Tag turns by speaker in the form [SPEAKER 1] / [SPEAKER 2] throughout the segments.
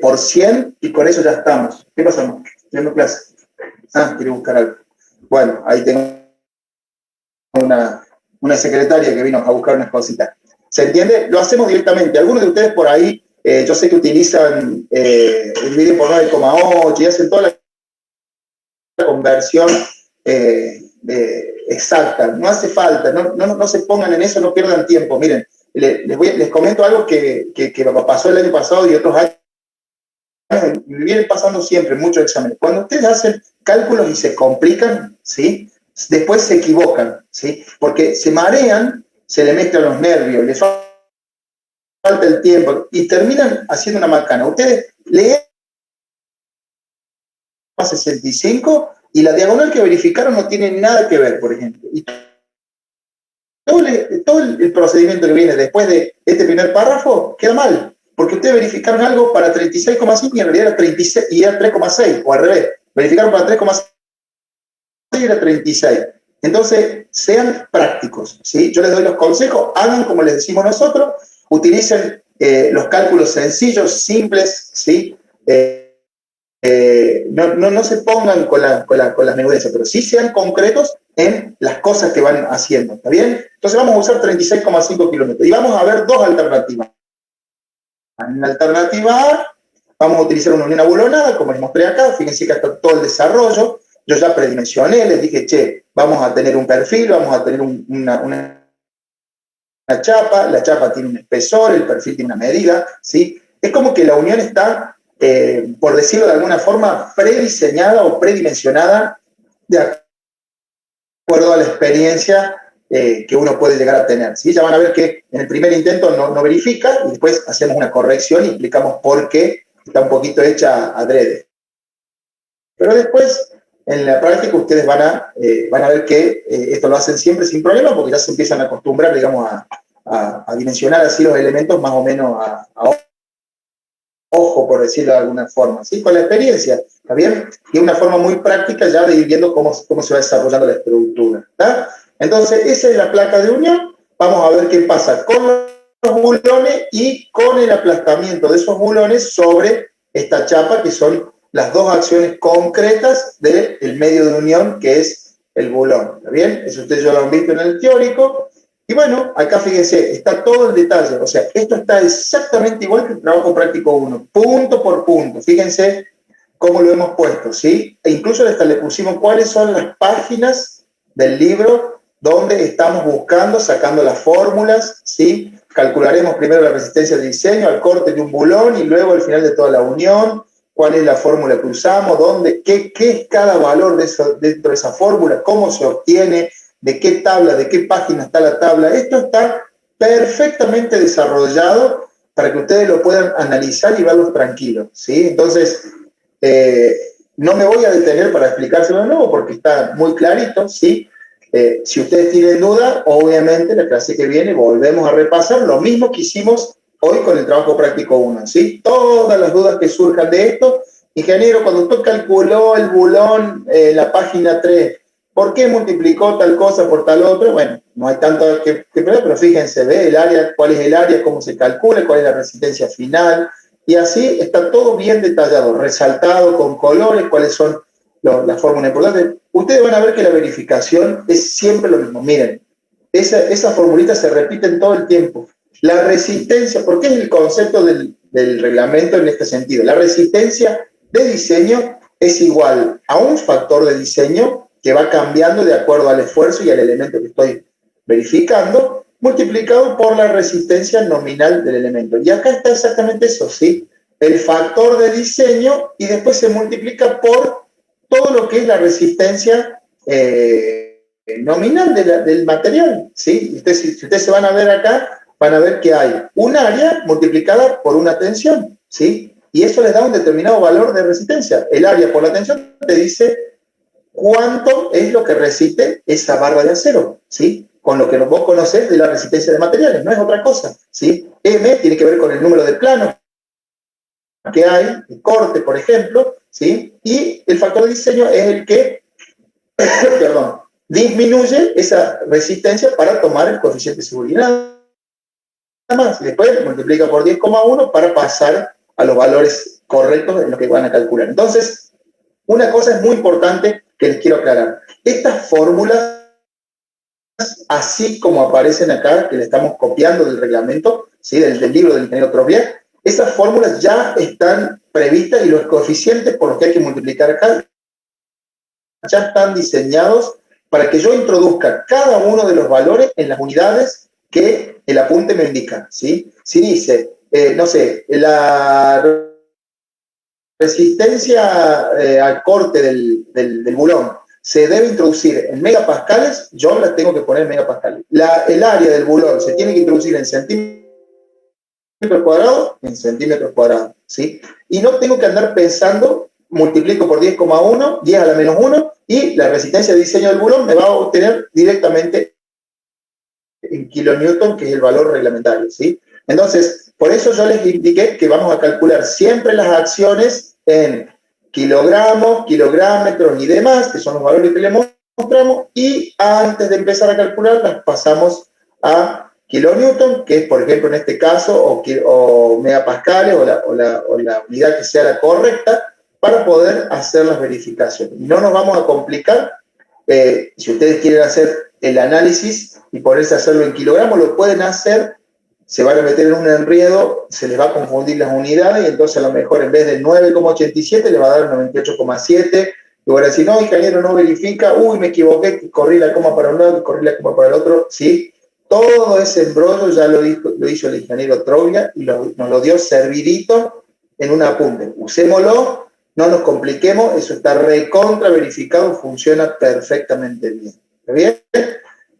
[SPEAKER 1] por 100 y con eso ya estamos. ¿Qué pasa? ¿Viendo clase? Quiere buscar algo. Bueno, ahí tengo una secretaria que vino a buscar unas cositas. ¿Se entiende? Lo hacemos directamente. Algunos de ustedes por ahí, yo sé que utilizan el video por 9,8 y hacen toda la conversión exacta. No hace falta, no se pongan en eso, no pierdan tiempo. Miren, les comento algo que pasó el año pasado y otros años. Me viene pasando siempre en muchos exámenes. Cuando ustedes hacen cálculos y se complican, ¿sí? Después se equivocan, ¿sí? Porque se marean, se le mezclan los nervios, les falta el tiempo y terminan haciendo una macana. Ustedes leen 65 y la diagonal que verificaron no tiene nada que ver, por ejemplo. Y todo el procedimiento que viene después de este primer párrafo queda mal, porque ustedes verificaron algo para 36,5 y en realidad era 36 y era 3,6, o al revés, verificaron para 3,6 y era 36. Entonces, sean prácticos, ¿sí? Yo les doy los consejos, hagan como les decimos nosotros, utilicen los cálculos sencillos, simples, ¿sí? No se pongan con las menudencias, pero sí sean concretos en las cosas que van haciendo, ¿está bien? Entonces vamos a usar 36,5 kilómetros y vamos a ver dos alternativas. En la alternativa A vamos a utilizar una unión abulonada, como les mostré acá, fíjense que está todo el desarrollo. Yo ya predimensioné, les dije, che, vamos a tener un perfil, vamos a tener una chapa, la chapa tiene un espesor, el perfil tiene una medida, ¿sí? Es como que la unión está, por decirlo de alguna forma, prediseñada o predimensionada de acuerdo a la experiencia que uno puede llegar a tener, ¿sí? Ya van a ver que en el primer intento no verifica y después hacemos una corrección y explicamos por qué está un poquito hecha adrede. Pero después, en la práctica, ustedes van a ver que esto lo hacen siempre sin problema porque ya se empiezan a acostumbrar, digamos, a dimensionar así los elementos más o menos a ojo, por decirlo de alguna forma, ¿sí? Con la experiencia, ¿está bien? Y una forma muy práctica ya de ir viendo cómo se va desarrollando la estructura, ¿está? Entonces, esa es la placa de unión. Vamos a ver qué pasa con los bulones y con el aplastamiento de esos bulones sobre esta chapa, que son las dos acciones concretas del medio de unión, que es el bulón, ¿está bien? Eso ustedes ya lo han visto en el teórico. Y bueno, acá fíjense, está todo el detalle, o sea, esto está exactamente igual que el trabajo práctico 1, punto por punto. Fíjense cómo lo hemos puesto, ¿sí? E incluso hasta le pusimos cuáles son las páginas del libro donde estamos buscando, sacando las fórmulas, ¿sí? Calcularemos primero la resistencia de diseño al corte de un bulón y luego al final de toda la unión, cuál es la fórmula que usamos, dónde, qué es cada valor dentro de esa fórmula, cómo se obtiene, de qué tabla, de qué página está la tabla. Esto está perfectamente desarrollado para que ustedes lo puedan analizar y verlo tranquilos, ¿sí? Entonces, no me voy a detener para explicárselo de nuevo porque está muy clarito, ¿sí? Si ustedes tienen duda, obviamente la clase que viene volvemos a repasar lo mismo que hicimos hoy con el trabajo práctico 1, ¿sí? Todas las dudas que surjan de esto. Ingeniero, cuando usted calculó el bulón en la página 3, ¿por qué multiplicó tal cosa por tal otra? Bueno, no hay tanto que ver, pero fíjense, ve el área, cuál es el área, cómo se calcula, cuál es la resistencia final, y así está todo bien detallado, resaltado con colores, cuáles son las fórmulas importantes. Ustedes van a ver que la verificación es siempre lo mismo. Miren, esas formulitas se repiten todo el tiempo. La resistencia, porque es el concepto del reglamento en este sentido. La resistencia de diseño es igual a un factor de diseño que va cambiando de acuerdo al esfuerzo y al elemento que estoy verificando, multiplicado por la resistencia nominal del elemento. Y acá está exactamente eso, ¿sí? El factor de diseño y después se multiplica por todo lo que es la resistencia nominal del material, ¿sí? Si ustedes se van a ver acá, van a ver que hay un área multiplicada por una tensión, ¿sí? Y eso les da un determinado valor de resistencia. El área por la tensión te dice cuánto es lo que resiste esa barra de acero, ¿sí? Con lo que vos conocés de la resistencia de materiales, no es otra cosa, ¿sí? M tiene que ver con el número de planos que hay, de corte, por ejemplo, ¿sí? Y el factor de diseño es el que, perdón, disminuye esa resistencia para tomar el coeficiente de seguridad. Nada más, y después multiplica por 10,1 para pasar a los valores correctos en los que van a calcular. Entonces, una cosa es muy importante que les quiero aclarar. Estas fórmulas, así como aparecen acá, que le estamos copiando del reglamento, ¿sí? del libro del ingeniero Trovier, esas fórmulas ya están previstas y los coeficientes por los que hay que multiplicar acá ya están diseñados para que yo introduzca cada uno de los valores en las unidades que el apunte me indica, ¿sí? Si dice, no sé, la resistencia al corte del bulón se debe introducir en megapascales, yo la tengo que poner en megapascales. El área del bulón se tiene que introducir en centímetros cuadrados, en centímetros cuadrados, ¿sí? Y no tengo que andar pensando, multiplico por 10,1, 10 a la menos 1, y la resistencia de diseño del bulón me va a obtener directamente en kilonewton, que es el valor reglamentario, ¿sí? Entonces, por eso yo les indiqué que vamos a calcular siempre las acciones en kilogramos, kilográmetros y demás, que son los valores que les mostramos, y antes de empezar a calcular las pasamos a kilonewton, que es, por ejemplo, en este caso, o megapascales, o la unidad que sea la correcta, para poder hacer las verificaciones. No nos vamos a complicar. Si ustedes quieren hacer el análisis y ponerse a hacerlo en kilogramos, lo pueden hacer, se van a meter en un enredo, se les va a confundir las unidades, y entonces a lo mejor en vez de 9,87 le va a dar 98,7, y van a decir, no, ingeniero, no verifica, uy, me equivoqué, corrí la coma para un lado, corrí la coma para el otro, ¿sí? Todo ese embrollo ya lo hizo el ingeniero Trovier y nos lo dio servidito en un apunte. Usémoslo, no nos compliquemos, eso está recontra verificado, funciona perfectamente bien. ¿Está bien?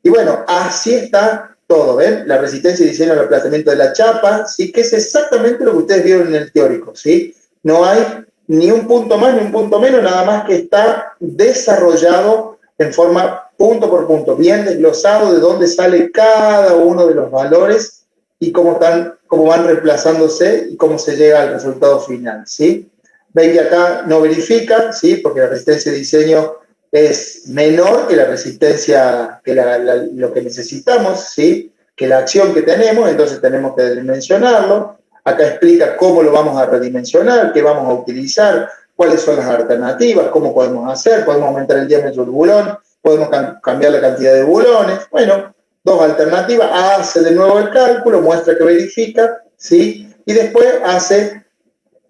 [SPEAKER 1] Y bueno, así está todo, ¿ven? La resistencia y diseño al aplatamiento de la chapa, ¿sí? Que es exactamente lo que ustedes vieron en el teórico, ¿sí? No hay ni un punto más ni un punto menos, nada más que está desarrollado en forma punto por punto, bien desglosado de dónde sale cada uno de los valores y cómo van reemplazándose y cómo se llega al resultado final, ¿sí? Ven que acá no verifica, ¿sí? Porque la resistencia de diseño es menor que la resistencia, que lo que necesitamos, ¿sí? Que la acción que tenemos, entonces tenemos que dimensionarlo. Acá explica cómo lo vamos a redimensionar, qué vamos a utilizar, cuáles son las alternativas, cómo podemos hacer, podemos aumentar el diámetro del bulón, podemos cambiar la cantidad de bulones. Bueno, dos alternativas, hace de nuevo el cálculo, muestra que verifica, ¿sí? Y después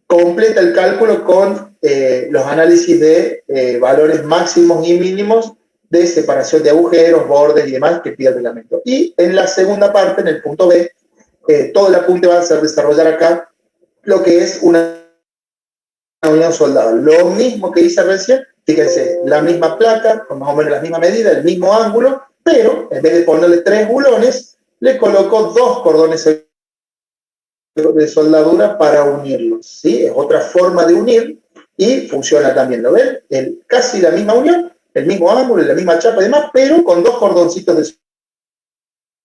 [SPEAKER 1] completa el cálculo con los análisis de valores máximos y mínimos de separación de agujeros, bordes y demás que pide el reglamento. Y en la segunda parte, en el punto B, todo el apunte va a ser desarrollar acá lo que es una unión soldada. Lo mismo que hice recién, fíjense, la misma placa, con más o menos la misma medida, el mismo ángulo, pero en vez de ponerle 3 bulones, le coloco 2 cordones de soldadura para unirlos, ¿sí? Es otra forma de unir y funciona también, ¿lo ven? Casi la misma unión, el mismo ángulo, la misma chapa y demás, pero con 2 cordoncitos de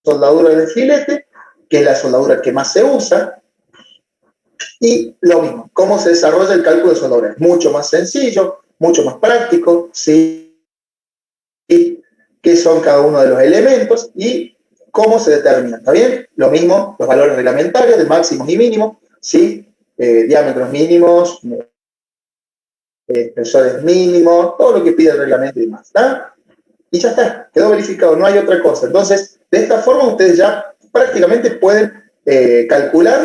[SPEAKER 1] soldadura de filete, que es la soldadura que más se usa. Y lo mismo, ¿cómo se desarrolla el cálculo de soldadura? Es mucho más sencillo, mucho más práctico, ¿sí? Y qué son cada uno de los elementos y cómo se determina, ¿está bien? Lo mismo, los valores reglamentarios de máximos y mínimos, ¿sí? Diámetros mínimos, espesores mínimos, todo lo que pide el reglamento y demás, ¿está? Y ya está, quedó verificado, no hay otra cosa. Entonces, de esta forma ustedes ya prácticamente pueden calcular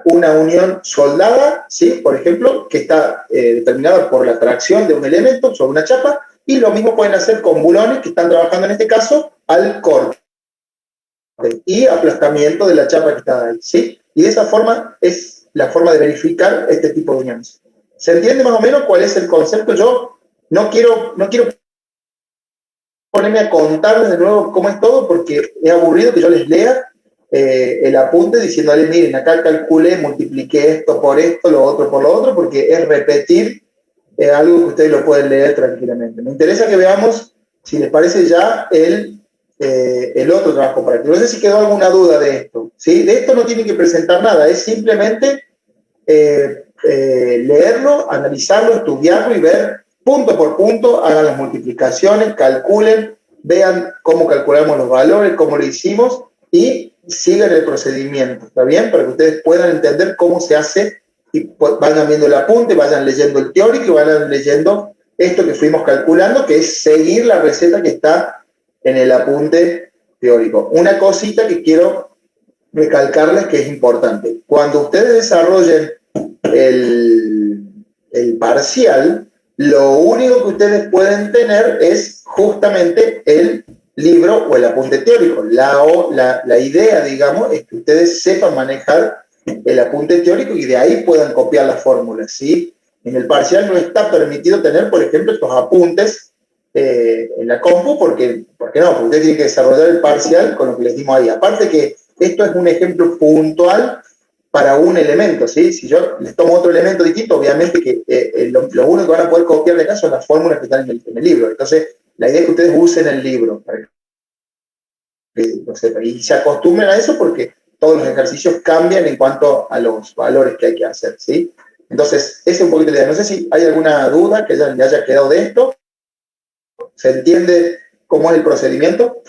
[SPEAKER 1] una unión soldada, ¿sí? Por ejemplo, que está determinada por la tracción de un elemento sobre una chapa, y lo mismo pueden hacer con bulones que están trabajando en este caso al corte y aplastamiento de la chapa que está ahí, ¿sí? Y de esa forma es la forma de verificar este tipo de uniones. ¿Se entiende más o menos cuál es el concepto? Yo no quiero ponerme a contarles de nuevo cómo es todo, porque es aburrido que yo les lea el apunte diciéndoles, miren, acá calculé, multipliqué esto por esto, lo otro por lo otro, porque es repetir algo que ustedes lo pueden leer tranquilamente. Me interesa que veamos, si les parece ya, el otro trabajo práctico. No sé si quedó alguna duda de esto, ¿sí? De esto no tienen que presentar nada, es simplemente leerlo, analizarlo, estudiarlo y ver punto por punto, hagan las multiplicaciones, calculen, vean cómo calculamos los valores, cómo lo hicimos, y sigan el procedimiento, ¿está bien? Para que ustedes puedan entender cómo se hace y vayan viendo el apunte, vayan leyendo el teórico y vayan leyendo esto que fuimos calculando, que es seguir la receta que está en el apunte teórico. Una cosita que quiero recalcarles que es importante. Cuando ustedes desarrollen el parcial, lo único que ustedes pueden tener es justamente el libro o el apunte teórico. La idea, digamos, es que ustedes sepan manejar el apunte teórico y de ahí puedan copiar las fórmulas, ¿sí? En el parcial no está permitido tener, por ejemplo, estos apuntes en la compu, porque no, porque ustedes tienen que desarrollar el parcial con lo que les dimos ahí. Aparte que esto es un ejemplo puntual para un elemento, ¿sí? Si yo les tomo otro elemento distinto, obviamente que lo único que van a poder copiar de acá son las fórmulas que están en el libro. Entonces, la idea es que ustedes usen el libro para que lo sepan. Y se acostumbren a eso porque todos los ejercicios cambian en cuanto a los valores que hay que hacer, ¿sí? Entonces, esa es un poquito la idea. No sé si hay alguna duda que le haya quedado de esto. ¿Se entiende cómo es el procedimiento?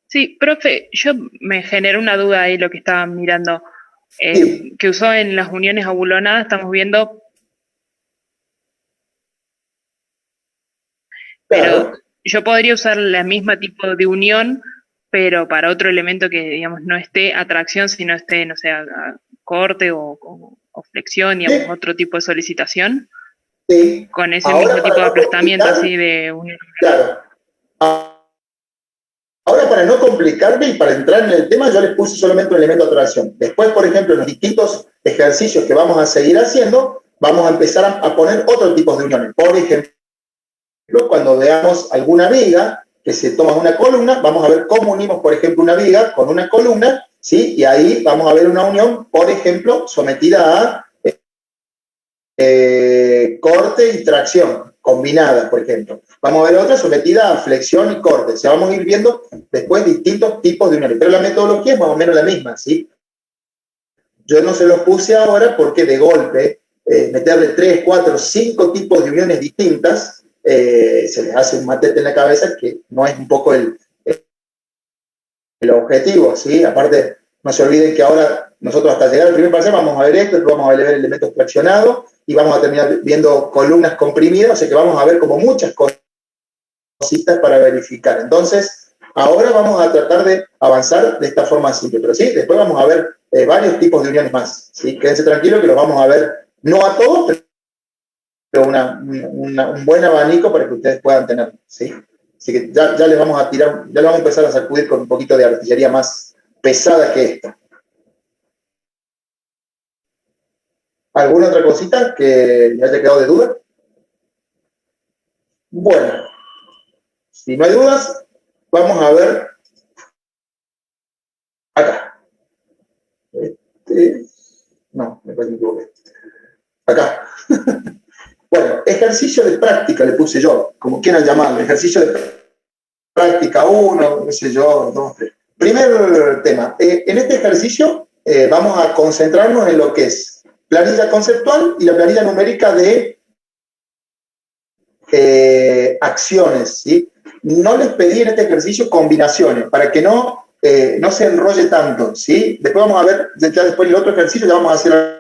[SPEAKER 2] Sí, profe, yo me generó una duda ahí lo que estaba mirando,
[SPEAKER 1] Sí,
[SPEAKER 2] que usó en las uniones abulonadas, estamos viendo, pero
[SPEAKER 1] claro.
[SPEAKER 2] yo podría usar la misma tipo de unión, pero para otro elemento que, digamos, no esté atracción, sino esté, no sé, corte o flexión, digamos,
[SPEAKER 1] Sí,
[SPEAKER 2] otro tipo de solicitación,
[SPEAKER 1] sí.
[SPEAKER 2] con ese
[SPEAKER 1] Ahora,
[SPEAKER 2] mismo tipo
[SPEAKER 1] para
[SPEAKER 2] de
[SPEAKER 1] no
[SPEAKER 2] aplastamiento
[SPEAKER 1] complicar,
[SPEAKER 2] así de unión.
[SPEAKER 1] claro. Ahora, para no complicarme y para entrar en el tema, yo les puse solamente un elemento de atracción. Después, por ejemplo, en los distintos ejercicios que vamos a seguir haciendo, vamos a empezar a poner otros tipos de uniones. Por ejemplo, cuando veamos alguna viga que se toma una columna, vamos a ver cómo unimos, por ejemplo, una viga con una columna, ¿sí? Y ahí vamos a ver una unión, por ejemplo, sometida a corte y tracción combinada, por ejemplo. Vamos a ver otra sometida a flexión y corte. O sea, vamos a ir viendo después distintos tipos de uniones. Pero la metodología es más o menos la misma, ¿sí? Yo no se los puse ahora porque de golpe meterle 3, 4, 5 tipos de uniones distintas se les hace un matete en la cabeza que no es un poco el objetivo, ¿sí? Aparte, no se olviden que ahora nosotros hasta llegar al primer parcial vamos a ver esto, después vamos a ver elementos fraccionados y vamos a terminar viendo columnas comprimidas, o sea que vamos a ver como muchas cositas para verificar. Entonces, ahora vamos a tratar de avanzar de esta forma simple, pero sí, después vamos a ver varios tipos de uniones más, ¿sí? Quédense tranquilos que los vamos a ver, no a todos, pero un buen abanico para que ustedes puedan tener, ¿sí? Así que ya les vamos a tirar, ya les vamos a empezar a sacudir con un poquito de artillería más pesada que esta. ¿Alguna otra cosita que me haya quedado de duda? Bueno, si no hay dudas, vamos a ver acá. No, me parece que me equivoqué. Acá. Bueno, ejercicio de práctica le puse yo, como quieran llamarlo, ejercicio de práctica 1, qué sé yo, 2, 3. Primer tema, en este ejercicio vamos a concentrarnos en lo que es planilla conceptual y la planilla numérica de acciones, ¿sí? No les pedí en este ejercicio combinaciones, para que no se enrolle tanto, ¿sí? Después vamos a ver, ya después en el otro ejercicio ya vamos a hacer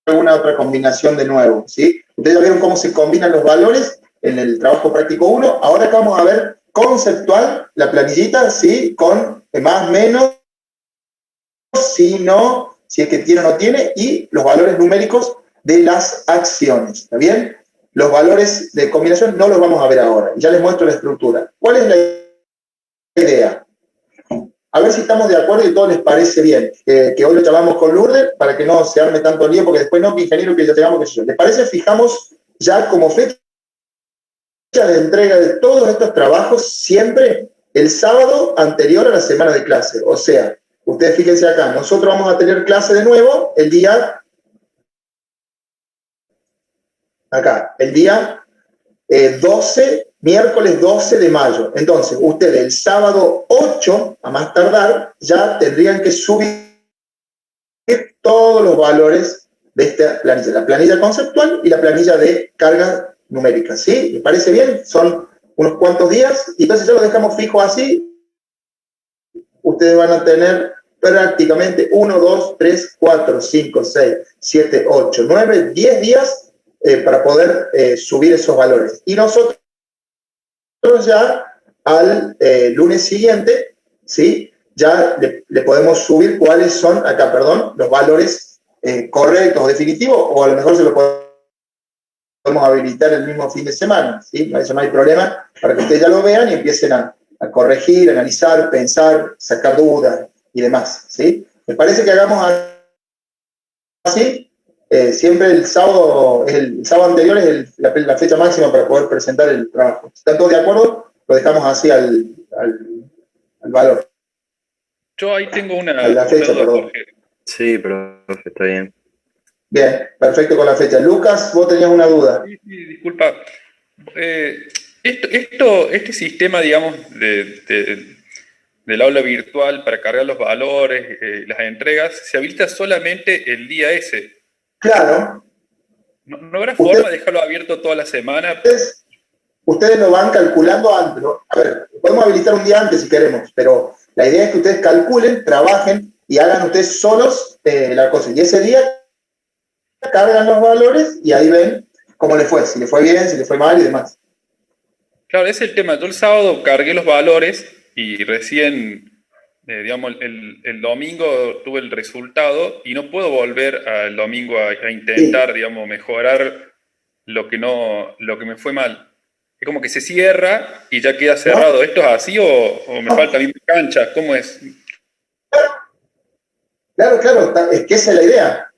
[SPEAKER 1] alguna otra combinación de nuevo, ¿sí? Ustedes ya vieron cómo se combinan los valores en el trabajo práctico 1, ahora acá vamos a ver conceptual, la planillita, ¿sí? Con más, menos, si no, si es que tiene o no tiene, y los valores numéricos de las acciones, ¿está bien? Los valores de combinación no los vamos a ver ahora, ya les muestro la estructura. ¿Cuál es la idea? A ver si estamos de acuerdo y todo les parece bien. Que hoy lo charlamos con Lourdes para que no se arme tanto lío, porque después no, que ingeniero, que ya tengamos que yo. ¿Les parece? Fijamos ya como fecha de entrega de todos estos trabajos siempre el sábado anterior a la semana de clase. O sea, ustedes fíjense acá, nosotros vamos a tener clase de nuevo el día, acá, el día 12, miércoles 12 de mayo. Entonces, ustedes el sábado 8, a más tardar, ya tendrían que subir todos los valores de esta planilla, la planilla conceptual y la planilla de carga numérica, ¿sí? ¿Les parece bien? Son unos cuantos días y entonces ya lo dejamos fijo así ustedes van a tener prácticamente 1, 2, 3, 4, 5, 6, 7, 8, 9, 10 días para poder subir esos valores. Y nosotros ya al lunes siguiente, ¿sí? Ya le podemos subir cuáles son, acá, perdón, los valores correctos, definitivos, o a lo mejor se lo podemos habilitar el mismo fin de semana, ¿sí? Eso no hay problema, para que ustedes ya lo vean y empiecen a corregir, analizar, pensar, sacar dudas y demás, ¿sí? ¿Me parece que hagamos así? Siempre el sábado anterior es la fecha máxima para poder presentar el trabajo. ¿Están todos de acuerdo? Lo dejamos así al valor.
[SPEAKER 3] Yo ahí tengo
[SPEAKER 1] A la fecha,
[SPEAKER 3] duda,
[SPEAKER 1] perdón.
[SPEAKER 3] Jorge.
[SPEAKER 4] Sí, profe, está bien.
[SPEAKER 1] Bien, perfecto con la fecha. Lucas, vos tenías una duda.
[SPEAKER 3] Sí, disculpa. Este sistema, digamos, del aula virtual para cargar los valores, las entregas, se habilita solamente el día ese.
[SPEAKER 1] Claro.
[SPEAKER 3] ¿No habrá forma de dejarlo abierto toda la semana?
[SPEAKER 1] Ustedes lo van calculando antes, ¿no? A ver, podemos habilitar un día antes si queremos, pero la idea es que ustedes calculen, trabajen y hagan ustedes solos la cosa. Y ese día cargan los valores y ahí ven cómo les fue, si les fue bien, si les fue mal y demás.
[SPEAKER 3] Claro, ese es el tema. Yo el sábado cargué los valores y recién, digamos, el domingo tuve el resultado y no puedo volver al domingo a intentar, digamos, mejorar lo que me fue mal. Es como que se cierra y ya queda cerrado. ¿No? ¿Esto es así o me falta a mí cancha? ¿Cómo es?
[SPEAKER 1] Claro, es que esa es la idea.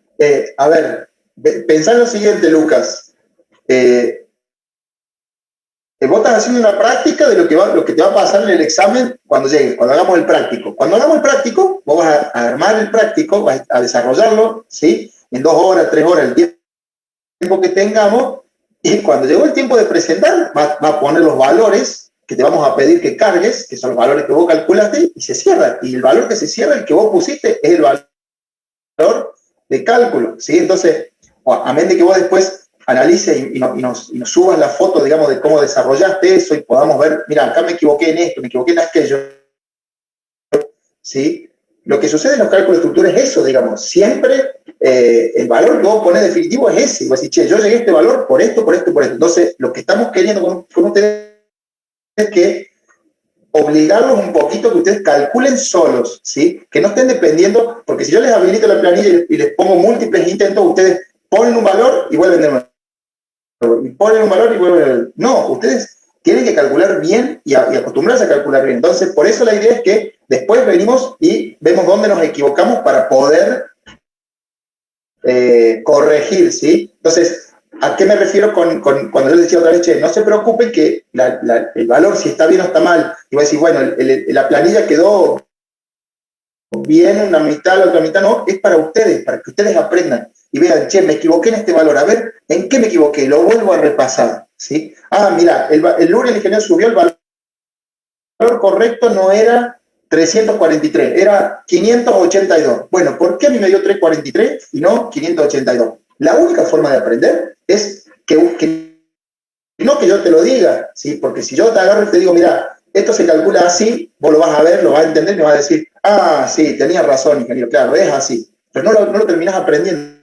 [SPEAKER 1] A ver, pensá en lo siguiente, Lucas. Vos estás haciendo una práctica de lo que te va a pasar en el examen cuando llegues, cuando hagamos el práctico. Cuando hagamos el práctico, vos vas a armar el práctico, vas a desarrollarlo, ¿sí? En 2 horas, 3 horas, el tiempo que tengamos, y cuando llegó el tiempo de presentar, va a poner los valores que te vamos a pedir que cargues, que son los valores que vos calculaste, y se cierra. Y el valor que se cierra, el que vos pusiste, es el valor de cálculo, ¿sí? Entonces, a menos de que vos después analice y nos subas la foto, digamos, de cómo desarrollaste eso y podamos ver, mira, acá me equivoqué en esto, me equivoqué en aquello, ¿sí? Lo que sucede en los cálculos de estructura es eso, digamos, siempre el valor que vos ponés definitivo es ese, y vos decís, che, yo llegué a este valor por esto, por esto, por esto. Entonces, lo que estamos queriendo con ustedes es que obligarlos un poquito que ustedes calculen solos, ¿sí? Que no estén dependiendo, porque si yo les habilito la planilla y les pongo múltiples intentos, ustedes ponen un valor y vuelven de nuevo. Y ponen un valor y vuelven de nuevo. No, ustedes tienen que calcular bien y acostumbrarse a calcular bien. Entonces, por eso la idea es que después venimos y vemos dónde nos equivocamos para poder corregir, ¿sí? Entonces, ¿a qué me refiero cuando yo les decía otra vez, che, no se preocupen que el valor, si está bien o está mal, y voy a decir, bueno, la planilla quedó bien una mitad, la otra mitad no, es para ustedes, para que ustedes aprendan y vean, che, me equivoqué en este valor, a ver, ¿en qué me equivoqué? Lo vuelvo a repasar, ¿sí? Ah, mira, el lunes el ingeniero subió el valor correcto, no era 343, era 582. Bueno, ¿por qué a mí me dio 343 y no 582? La única forma de aprender es que no que yo te lo diga, ¿sí? Porque si yo te agarro y te digo, mira, esto se calcula así, vos lo vas a ver, lo vas a entender y me vas a decir, ah, sí, tenías razón, ingeniero, claro, es así. Pero no lo terminás aprendiendo.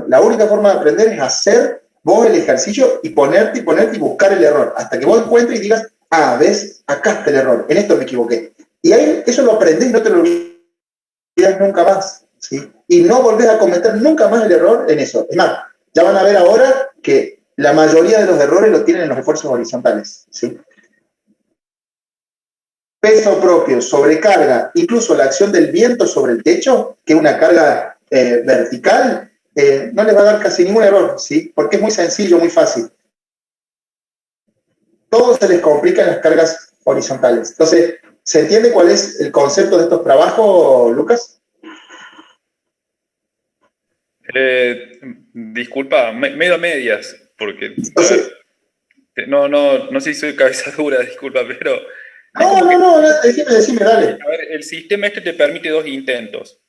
[SPEAKER 1] La única forma de aprender es hacer vos el ejercicio y ponerte y buscar el error, hasta que vos encuentres y digas, ah, ves, acá está el error, en esto me equivoqué. Y ahí eso lo aprendés y no te lo olvidas nunca más, ¿sí? Y no volvés a cometer nunca más el error en eso. Es más, ya van a ver ahora que la mayoría de los errores lo tienen en los esfuerzos horizontales, ¿sí? Peso propio, sobrecarga, incluso la acción del viento sobre el techo, que es una carga vertical, no les va a dar casi ningún error, ¿sí? Porque es muy sencillo, muy fácil. Todo se les complica en las cargas horizontales. Entonces, ¿se entiende cuál es el concepto de estos trabajos, Lucas?
[SPEAKER 3] Disculpa, medio a medias, porque
[SPEAKER 1] Entonces,
[SPEAKER 3] no sé si soy cabeza dura, disculpa, pero...
[SPEAKER 1] No, decime, dale.
[SPEAKER 3] A ver, el sistema este te permite 2 intentos,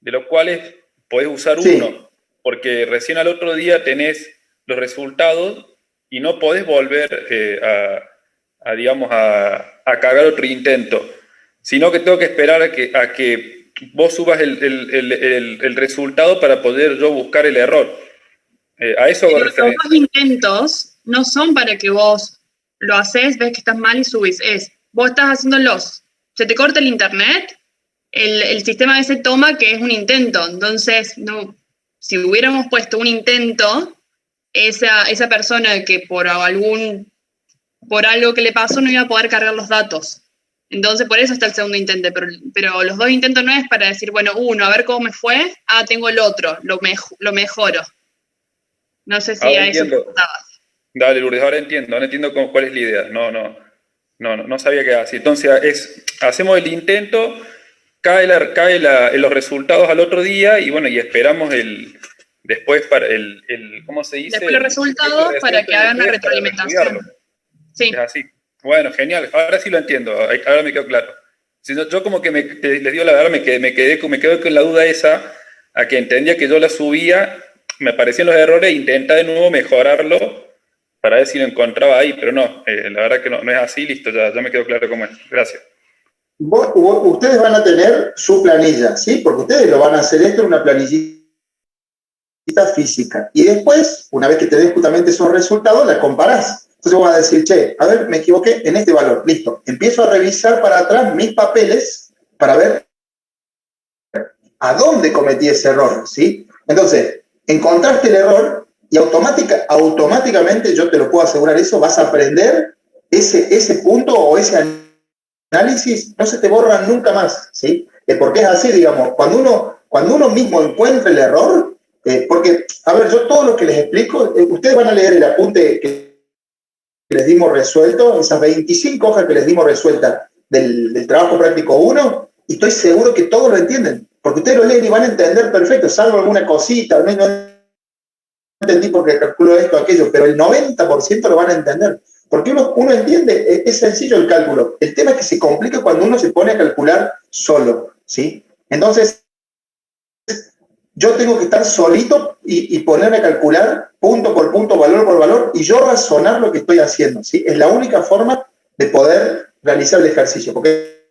[SPEAKER 3] de los cuales podés usar uno, porque recién al otro día tenés los resultados y no podés volver digamos, a cargar otro intento. sino que tengo que esperar a que vos subas el resultado para poder yo buscar el error. A eso hago
[SPEAKER 2] Pero los
[SPEAKER 3] referencia.
[SPEAKER 2] dos intentos no son para que vos lo haces, ves que estás mal y subís. Vos estás haciéndolos. Se te corta el internet, el sistema ese toma que es un intento. Entonces, no, si hubiéramos puesto un intento, esa persona que por algo que le pasó no iba a poder cargar los datos. Entonces, por eso está el segundo intento. Pero los dos intentos no es para decir, bueno, uno, a ver cómo me fue. Tengo el otro, lo mejoro. No sé si
[SPEAKER 3] Ahora
[SPEAKER 2] a eso
[SPEAKER 3] entiendo.
[SPEAKER 2] preguntabas.
[SPEAKER 3] Dale, Lourdes, ahora entiendo cuál es la idea. No sabía que era así. Entonces, hacemos el intento, cae los resultados al otro día y bueno, y esperamos después para ¿cómo se dice?
[SPEAKER 2] Después los resultados para que hagan una retroalimentación. Sí.
[SPEAKER 3] Es así. Bueno, genial. Ahora sí lo entiendo. Ahora me quedó claro. Si no, yo como que les digo la verdad, me quedé con la duda esa, a que entendía que yo la subía, me aparecían los errores e intentaba de nuevo mejorarlo para ver si lo encontraba ahí, pero no, la verdad que no es así, listo, ya me quedó claro cómo es. Gracias.
[SPEAKER 1] Ustedes van a tener su planilla, ¿sí? Porque ustedes lo van a hacer esto en una planillita física. Y después, una vez que te des justamente esos resultados, la comparás. Entonces vos vas a decir, che, a ver, me equivoqué en este valor. Listo. Empiezo a revisar para atrás mis papeles para ver a dónde cometí ese error, ¿sí? Entonces, encontraste el error y automáticamente, yo te lo puedo asegurar eso, vas a aprender ese punto o ese análisis, no se te borra nunca más, ¿sí? Porque es así, digamos, cuando uno mismo encuentra el error, porque, a ver, yo todo lo que les explico, ustedes van a leer el apunte que les dimos resuelto, esas 25 hojas que les dimos resueltas del trabajo práctico 1, y estoy seguro que todos lo entienden, porque ustedes lo leen y van a entender perfecto, salvo alguna cosita, no entendí porque calculo esto o aquello, pero el 90% lo van a entender. Porque uno entiende, es sencillo el cálculo. El tema es que se complica cuando uno se pone a calcular solo, ¿sí? Entonces, yo tengo que estar solito y ponerme a calcular punto por punto, valor por valor, y yo razonar lo que estoy haciendo, ¿sí? Es la única forma de poder realizar el ejercicio. Porque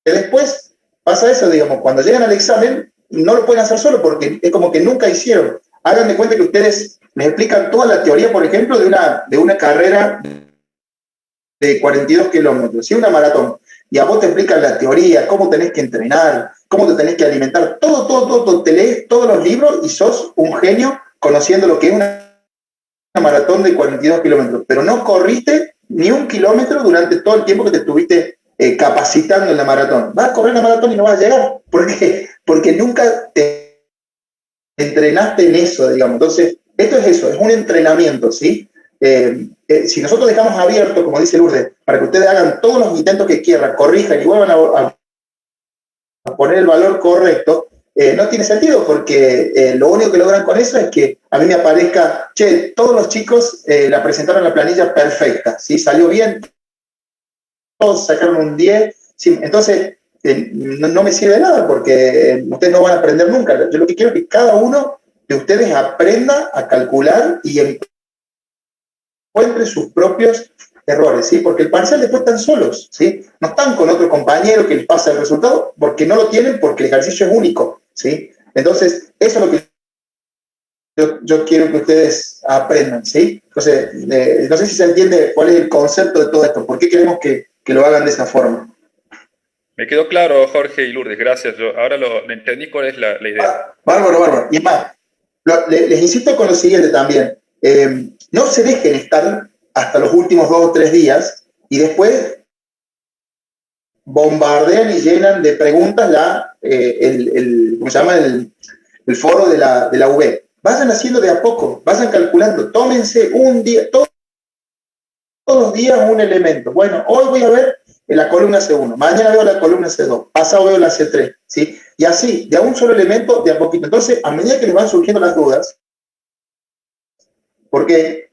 [SPEAKER 1] después pasa eso, digamos, cuando llegan al examen, no lo pueden hacer solo porque es como que nunca hicieron. Hagan de cuenta que ustedes les explican toda la teoría, por ejemplo, de una carrera de 42 kilómetros, ¿sí? Una maratón. Y a vos te explican la teoría, cómo tenés que entrenar, cómo te tenés que alimentar, todo. Te lees todos los libros y sos un genio conociendo lo que es una maratón de 42 kilómetros. Pero no corriste ni un kilómetro durante todo el tiempo que te estuviste capacitando en la maratón. Vas a correr la maratón y no vas a llegar. ¿Por qué? Porque nunca te entrenaste en eso, digamos. Entonces, esto es eso, es un entrenamiento, ¿sí? Si nosotros dejamos abierto, como dice Lourdes, para que ustedes hagan todos los intentos que quieran, corrijan y vuelvan a poner el valor correcto, no tiene sentido, porque lo único que logran con eso es que a mí me aparezca, che, todos los chicos la presentaron la planilla perfecta, ¿sí? Salió bien, todos sacaron un 10, ¿sí? Entonces no me sirve de nada, porque ustedes no van a aprender nunca. Yo lo que quiero es que cada uno de ustedes aprenda a calcular y encuentre sus propios errores, ¿sí? Porque el parcial después están solos, ¿sí? No están con otro compañero que les pasa el resultado porque no lo tienen, porque el ejercicio es único, ¿sí? Entonces, eso es lo que yo quiero que ustedes aprendan, ¿sí? Entonces, no sé si se entiende cuál es el concepto de todo esto, por qué queremos que lo hagan de esa forma.
[SPEAKER 3] Me quedó claro, Jorge y Lourdes, gracias. Ahora lo entendí cuál es la idea.
[SPEAKER 1] Bárbaro. Y es más, les insisto con lo siguiente también. No se dejen estar hasta los últimos 2 o 3 días y después bombardean y llenan de preguntas ¿cómo se llama? El foro de la UB. Vayan haciendo de a poco, vayan calculando, tómense un día, todos los días un elemento. Bueno, hoy voy a ver en la columna C1, mañana veo la columna C2, pasado veo la C3, ¿sí? Y así, de a un solo elemento, de a poquito. Entonces, a medida que les van surgiendo las dudas, porque,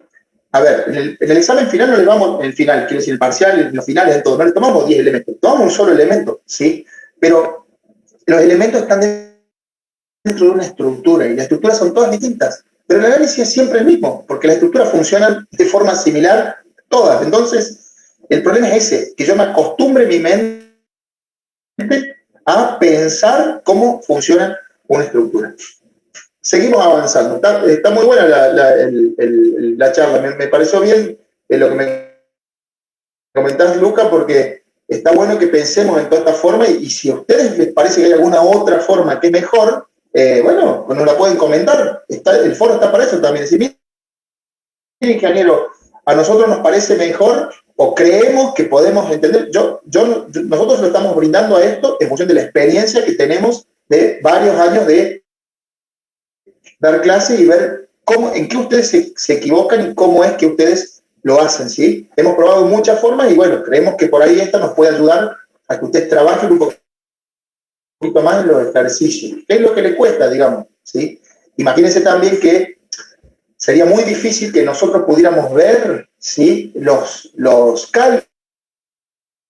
[SPEAKER 1] a ver, en el examen final no le vamos, el final, quiero decir, el parcial, en los finales, en todo, no le tomamos 10 elementos, tomamos un solo elemento, ¿sí? Pero los elementos están dentro de una estructura y las estructuras son todas distintas. Pero el análisis es siempre el mismo, porque las estructuras funcionan de forma similar todas. Entonces, el problema es ese, que yo me acostumbre mi mente a pensar cómo funciona una estructura. Seguimos avanzando. Está muy buena la charla. Me pareció bien lo que me comentás, Luca, porque está bueno que pensemos en toda esta forma y si a ustedes les parece que hay alguna otra forma que es mejor, bueno, nos la pueden comentar. El foro está para eso también. Si mira, ingeniero, a nosotros nos parece mejor o creemos que podemos entender, nosotros lo estamos brindando a esto en función de la experiencia que tenemos de varios años de dar clase y ver en qué ustedes se equivocan y cómo es que ustedes lo hacen, ¿sí? Hemos probado muchas formas y bueno, creemos que por ahí esta nos puede ayudar a que ustedes trabajen un poquito más en los ejercicios. ¿Qué es lo que le cuesta, digamos? ¿Sí? Imagínense también que sería muy difícil que nosotros pudiéramos ver, ¿sí?, los cálculos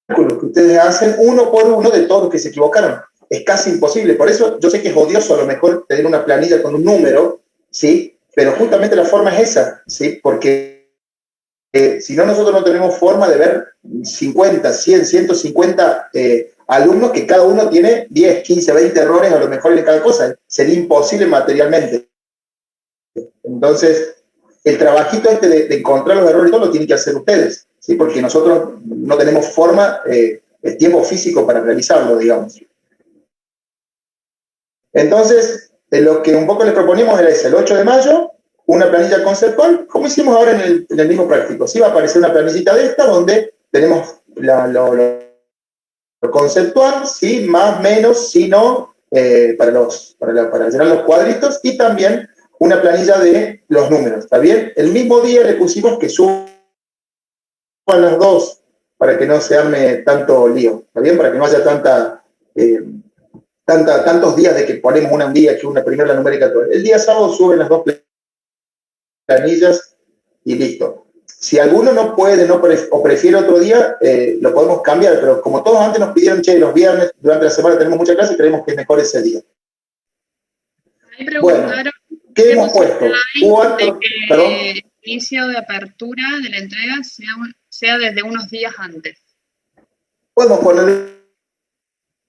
[SPEAKER 1] que ustedes hacen uno por uno de todos los que se equivocaron. Es casi imposible. Por eso yo sé que es odioso a lo mejor tener una planilla con un número, ¿sí? Pero justamente la forma es esa, ¿sí? Porque si no, nosotros no tenemos forma de ver 50, 100, 150 alumnos que cada uno tiene 10, 15, 20 errores a lo mejor en cada cosa. Sería imposible materialmente. Entonces, el trabajito de encontrar los errores y todo lo tienen que hacer ustedes, ¿sí? Porque nosotros no tenemos forma, el tiempo físico para realizarlo, digamos. Entonces, lo que un poco les proponimos era ese, el 8 de mayo, una planilla conceptual, como hicimos ahora en el mismo práctico. Sí va a aparecer una planillita de esta donde tenemos lo conceptual, sí, más, menos, sí, no, para llenar los cuadritos, y también una planilla de los números, ¿está bien? El mismo día le pusimos que suban las dos para que no se arme tanto lío, ¿está bien? Para que no haya tantos días de que ponemos un día que una primera la numérica todo. El día sábado suben las dos planillas y listo. Si alguno no puede o prefiere otro día, lo podemos cambiar, pero como todos antes nos pidieron, che, los viernes, durante la semana tenemos mucha clase, creemos que es mejor ese día.
[SPEAKER 2] Ahí preguntaron,
[SPEAKER 1] bueno, ¿qué hemos puesto?
[SPEAKER 2] De que el inicio de apertura de la entrega sea desde unos días antes.
[SPEAKER 1] Podemos poner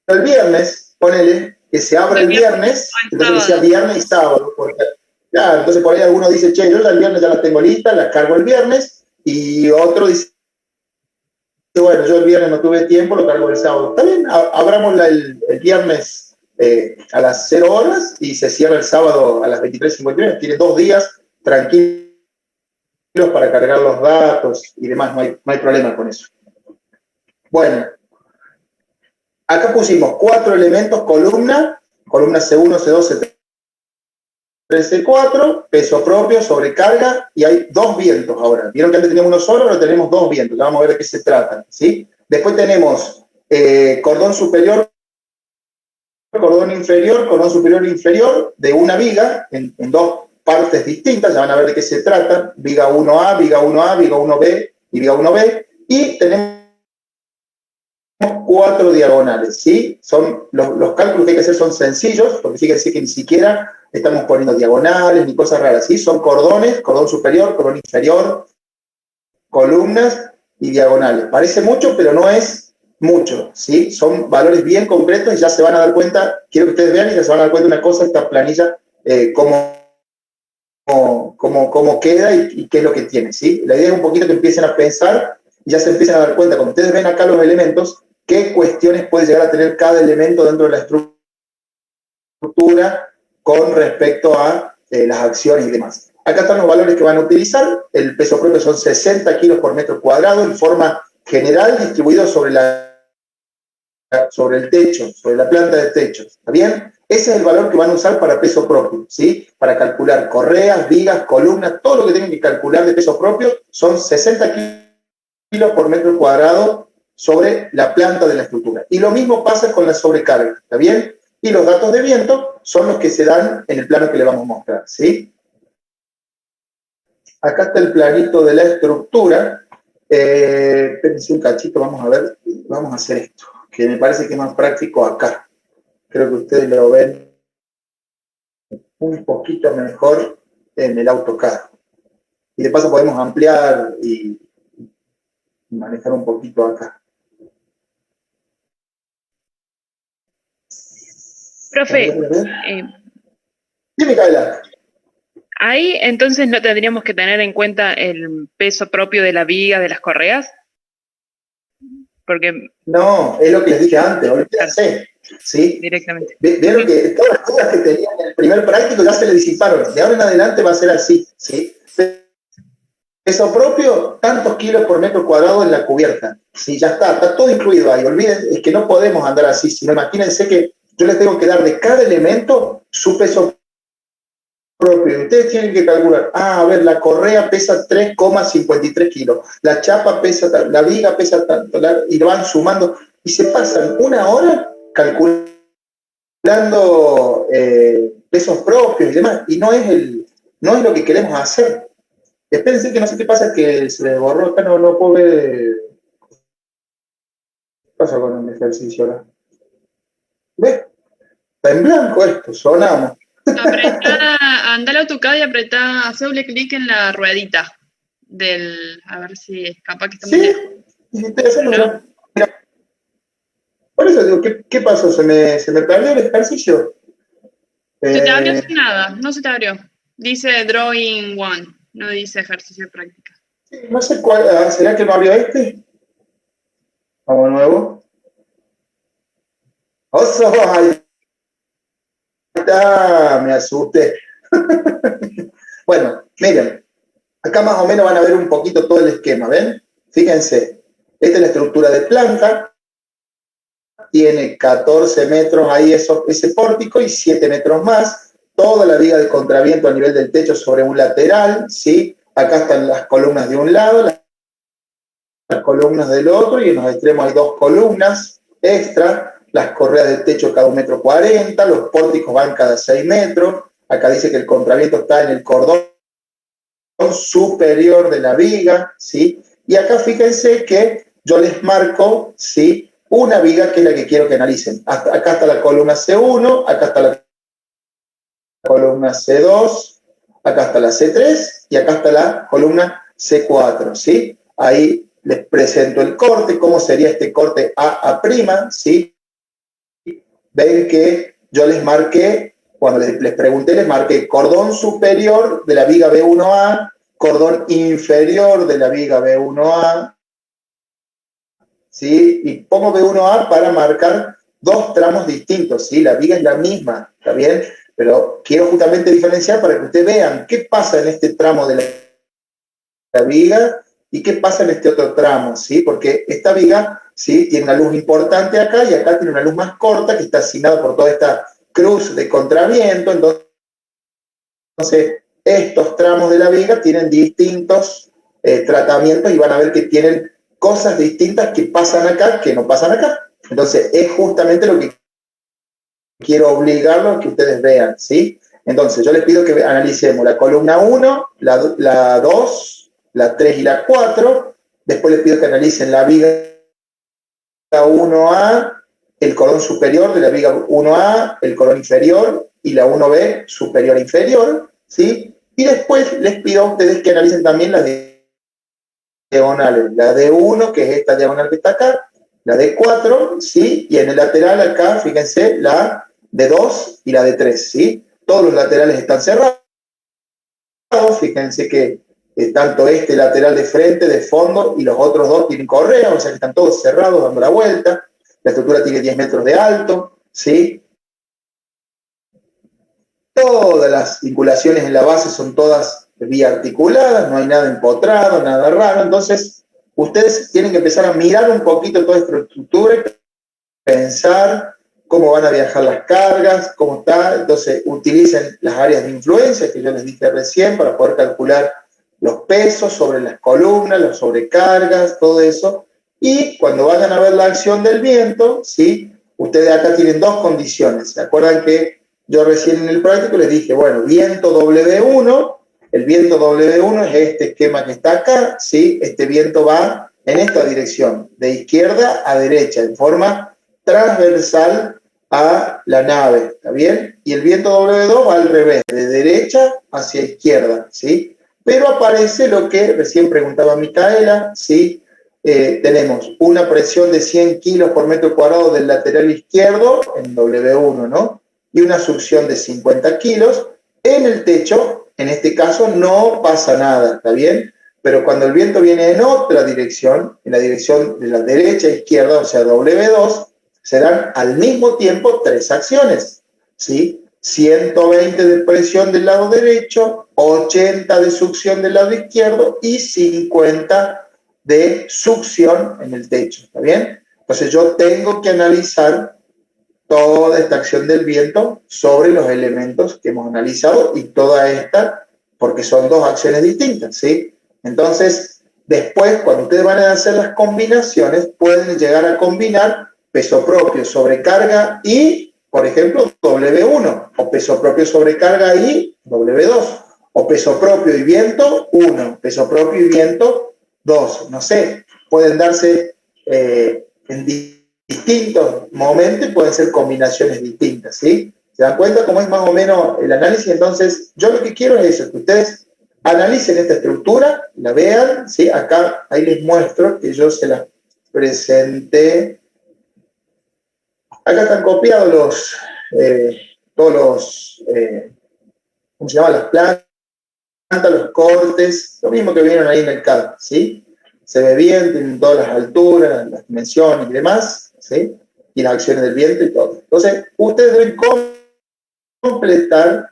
[SPEAKER 1] el viernes, ponele, que se abra el viernes, entonces que sea viernes y sábado. Porque, claro, entonces por ahí alguno dice, che, yo el viernes ya la tengo lista, la cargo el viernes, y otro dice, bueno, yo el viernes no tuve tiempo, lo cargo el sábado. Está bien, abramos el viernes a las 0 horas y se cierra el sábado a las 23:59. Tiene 2 días tranquilos para cargar los datos y demás, no hay problema con eso. Bueno, acá pusimos 4 elementos, columna C1, C2, C3, C4, peso propio, sobrecarga, y hay 2 vientos ahora. Vieron que antes teníamos uno solo, ahora tenemos 2 vientos. Ya vamos a ver de qué se trata, ¿sí? Después tenemos cordón superior, cordón inferior, cordón superior e inferior de una viga en 2 partes distintas. Ya van a ver de qué se trata. Viga 1A, viga 1A, viga 1B y viga 1B. Y tenemos 4 diagonales, ¿sí? Los cálculos que hay que hacer son sencillos, porque fíjense que ni siquiera estamos poniendo diagonales ni cosas raras, ¿sí? Son cordones, cordón superior, cordón inferior, columnas y diagonales. Parece mucho, pero no es mucho, ¿sí? Son valores bien concretos y ya se van a dar cuenta, quiero que ustedes vean y ya se van a dar cuenta de una cosa, esta planilla, cómo queda y qué es lo que tiene, ¿sí? La idea es un poquito que empiecen a pensar y ya se empiezan a dar cuenta, cuando ustedes ven acá los elementos, qué cuestiones puede llegar a tener cada elemento dentro de la estructura con respecto a las acciones y demás. Acá están los valores que van a utilizar. El peso propio son 60 kilos por metro cuadrado en forma general, distribuido sobre el techo, sobre la planta de techo. ¿Está bien? Ese es el valor que van a usar para peso propio, ¿sí? Para calcular correas, vigas, columnas, todo lo que tengan que calcular de peso propio son 60 kilos por metro cuadrado sobre la planta de la estructura. Y lo mismo pasa con la sobrecarga, ¿está bien? Y los datos de viento son los que se dan en el plano que le vamos a mostrar, ¿sí? Acá está el planito de la estructura. Espérense un cachito, vamos a ver, vamos a hacer esto, que me parece que es más práctico acá. Creo que ustedes lo ven un poquito mejor en el AutoCAD. Y de paso podemos ampliar y manejar un poquito acá.
[SPEAKER 2] Profe,
[SPEAKER 1] A ver. Sí, Micaela.
[SPEAKER 2] ahí entonces no tendríamos que tener en cuenta el peso propio de la viga, de las correas, porque
[SPEAKER 1] No, es lo que les dije antes, olvídense, ¿sí?
[SPEAKER 2] directamente.
[SPEAKER 1] Vieron que todas las cosas que tenían en el primer práctico ya se le disiparon. De ahora en adelante va a ser así, ¿sí? Peso propio, tantos kilos por metro cuadrado en la cubierta. Sí, ya está todo incluido ahí. Olviden, es que no podemos andar así. Sino imagínense que yo les tengo que dar de cada elemento su peso propio. Ustedes tienen que calcular, a ver, la correa pesa 3,53 kilos, la chapa pesa tanto, la viga pesa tanto, y van sumando, y se pasan una hora calculando pesos propios y demás, y no es lo que queremos hacer. Espérense que no sé qué pasa, que se me borró acá, no puedo ver. ¿Qué pasa con el ejercicio ahora? ¿Ves? Está en blanco esto, sonamos.
[SPEAKER 2] Anda al AutoCAD y apretá, hace doble clic en la ruedita a ver si es capaz que está muy lejos.
[SPEAKER 1] Sí, estoy haciendo,
[SPEAKER 2] ¿No?
[SPEAKER 1] mira. Por eso digo, ¿qué pasó? ¿Se me perdió el ejercicio?
[SPEAKER 2] Se te abrió sin nada, no se te abrió. Dice Drawing One, no dice ejercicio de práctica.
[SPEAKER 1] No sé cuál, ¿será que no abrió este? Vamos de nuevo. ¡Oso! Ahí está, me asusté. Bueno, miren, acá más o menos van a ver un poquito todo el esquema, ¿ven? Fíjense, esta es la estructura de planta, tiene 14 metros ahí ese pórtico y 7 metros más, toda la viga de contraviento a nivel del techo sobre un lateral, ¿sí? Acá están las columnas de un lado, las columnas del otro, y en los extremos hay 2 columnas extra, las correas del techo cada 1,40 m, los pórticos van cada 6 metros, acá dice que el contraviento está en el cordón superior de la viga, ¿sí? Y acá fíjense que yo les marco, ¿sí?, una viga que es la que quiero que analicen. Acá está la columna C1, acá está la columna C2, acá está la C3 y acá está la columna C4, ¿sí? Ahí les presento el corte, cómo sería este corte A', ¿sí? Ven que yo les marqué, cuando les pregunté, les marqué cordón superior de la viga B1A, cordón inferior de la viga B1A, ¿sí? Y pongo B1A para marcar 2 tramos distintos, ¿sí? La viga es la misma, ¿está bien? Pero quiero justamente diferenciar para que ustedes vean qué pasa en este tramo de la viga y qué pasa en este otro tramo, ¿sí? Porque esta viga, ¿sí?, tiene una luz importante acá y acá tiene una luz más corta que está asignada por toda esta cruz de contraviento. Entonces, estos tramos de la viga tienen distintos tratamientos y van a ver que tienen cosas distintas que pasan acá que no pasan acá. Entonces, es justamente lo que quiero obligarlos a que ustedes vean, ¿sí? Entonces, yo les pido que analicemos la columna 1, la 2, la 3 y la 4. Después les pido que analicen la viga 1A, el cordón superior de la viga 1A, el cordón inferior y la 1B superior e inferior, ¿sí? Y después les pido a ustedes que analicen también las diagonales, la D1, que es esta diagonal que está acá, la D4, ¿sí? Y en el lateral acá, fíjense, la D2 y la D3, ¿sí? Todos los laterales están cerrados, fíjense que tanto este lateral de frente, de fondo, y los otros 2 tienen correa, o sea que están todos cerrados, dando la vuelta. La estructura tiene 10 metros de alto, ¿sí? Todas las vinculaciones en la base son todas biarticuladas, no hay nada empotrado, nada raro. Entonces, ustedes tienen que empezar a mirar un poquito toda esta estructura y pensar cómo van a viajar las cargas, cómo está. Entonces, utilicen las áreas de influencia que yo les dije recién para poder calcular los pesos sobre las columnas, las sobrecargas, todo eso. Y cuando vayan a ver la acción del viento, ¿sí?, ustedes acá tienen 2 condiciones. ¿Se acuerdan que yo recién en el práctico les dije, bueno, viento W1, el viento W1 es este esquema que está acá, ¿sí? Este viento va en esta dirección, de izquierda a derecha, en forma transversal a la nave, ¿está bien? Y el viento W2 va al revés, de derecha hacia izquierda, ¿sí? Pero aparece lo que recién preguntaba Micaela, ¿sí? Tenemos una presión de 100 kilos por metro cuadrado del lateral izquierdo en W1, ¿no? y una succión de 50 kilos. En el techo, en este caso, no pasa nada, ¿está bien? Pero cuando el viento viene en otra dirección, en la dirección de la derecha e izquierda, o sea, W2, se dan al mismo tiempo 3 acciones, ¿sí? 120 de presión del lado derecho, 80 de succión del lado izquierdo y 50 de succión en el techo, ¿está bien? Entonces yo tengo que analizar toda esta acción del viento sobre los elementos que hemos analizado y toda esta, porque son 2 acciones distintas, ¿sí? Entonces, después, cuando ustedes van a hacer las combinaciones, pueden llegar a combinar peso propio, sobrecarga y, por ejemplo, W1, o peso propio, sobrecarga y W2, o peso propio y viento 1, peso propio y viento 2, no sé, pueden darse en distintos momentos, pueden ser combinaciones distintas, ¿sí? ¿Se dan cuenta cómo es más o menos el análisis? Entonces, yo lo que quiero es eso, que ustedes analicen esta estructura, la vean, ¿sí? Acá, ahí les muestro que yo se las presenté. Acá están copiados todos los, ¿cómo se llama? Las plantas, los cortes, lo mismo que vieron ahí en el CAD, ¿sí? Se ve bien, tienen todas las alturas, las dimensiones y demás, ¿sí? Y las acciones del viento y todo. Entonces, ustedes deben completar